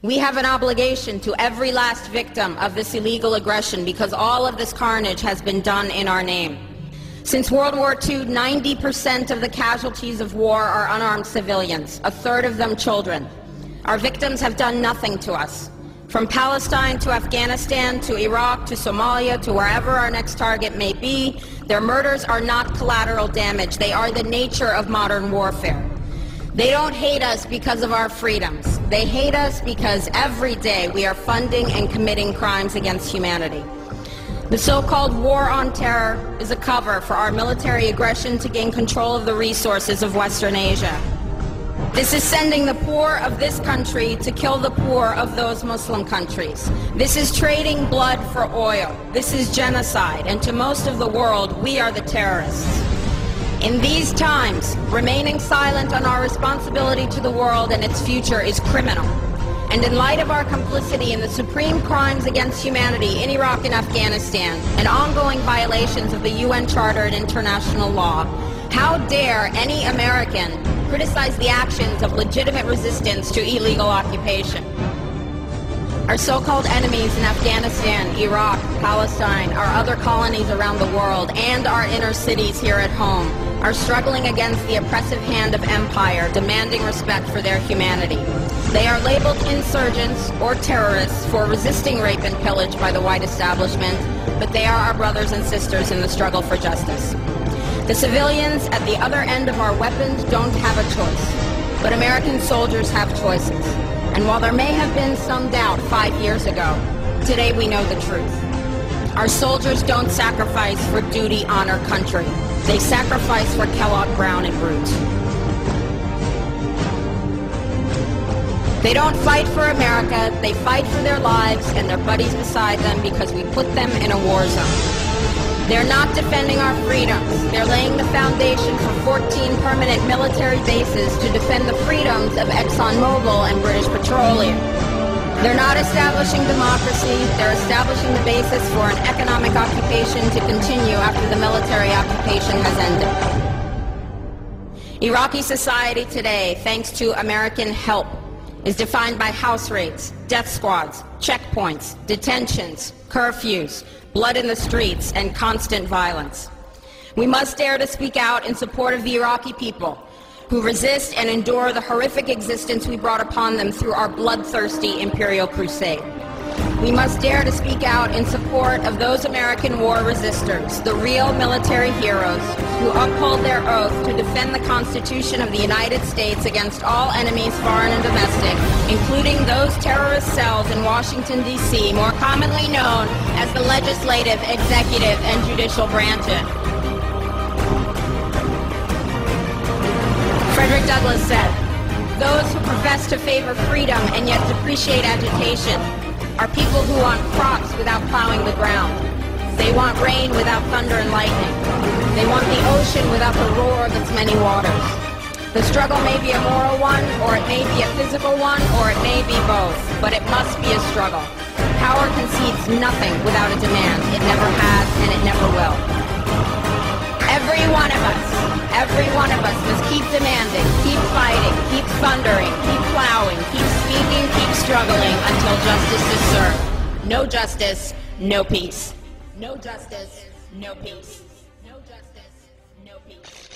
We have an obligation to every last victim of this illegal aggression because all of this carnage has been done in our name. Since World War II, 90% of the casualties of war are unarmed civilians, a third of them children. Our victims have done nothing to us. From Palestine to Afghanistan to Iraq to Somalia to wherever our next target may be, their murders are not collateral damage. They are the nature of modern warfare. They don't hate us because of our freedoms. They hate us because every day we are funding and committing crimes against humanity. The so-called war on terror is a cover for our military aggression to gain control of the resources of Western Asia. This is sending the poor of this country to kill the poor of those Muslim countries. This is trading blood for oil. This is genocide, and to most of the world, we are the terrorists. In these times, remaining silent on our responsibility to the world and its future is criminal. And in light of our complicity in the supreme crimes against humanity in Iraq and Afghanistan, and ongoing violations of the UN Charter and international law, how dare any American criticize the actions of legitimate resistance to illegal occupation? Our so-called enemies in Afghanistan, Iraq, Palestine, our other colonies around the world, and our inner cities here at home are struggling against the oppressive hand of empire, demanding respect for their humanity. They are labeled insurgents or terrorists for resisting rape and pillage by the white establishment, but they are our brothers and sisters in the struggle for justice. The civilians at the other end of our weapons don't have a choice, but American soldiers have choices. And while there may have been some doubt 5 years ago, today we know the truth. Our soldiers don't sacrifice for duty, honor, country. They sacrifice for Kellogg, Brown, and Root. They don't fight for America, they fight for their lives and their buddies beside them because we put them in a war zone. They're not defending our freedoms. They're laying the foundation for 14 permanent military bases to defend the freedoms of ExxonMobil and British Petroleum. They're not establishing democracy. They're establishing the basis for an economic occupation to continue after the military occupation has ended. Iraqi society today, thanks to American help, is defined by house raids, death squads, checkpoints, detentions, curfews, blood in the streets, and constant violence. We must dare to speak out in support of the Iraqi people who resist and endure the horrific existence we brought upon them through our bloodthirsty imperial crusade. We must dare to speak out in support of those American war resistors, the real military heroes who uphold their oath to defend the Constitution of the United States against all enemies, foreign and domestic, including those terrorist cells in Washington, D.C., more commonly known as the legislative, executive, and judicial branches. Frederick Douglass said, "Those who profess to favor freedom and yet depreciate agitation are people who want crops without plowing the ground. They want rain without thunder and lightning. They want the ocean without the roar of its many waters." The struggle may be a moral one, or it may be a physical one, or it may be both, but it must be a struggle. Power concedes nothing without a demand. It never has, and it never will. Every one of us must keep demanding, keep fighting, keep thundering, keep plowing, keep speaking, keep struggling until justice is served. No justice, no peace. No justice, no peace. No justice, no peace.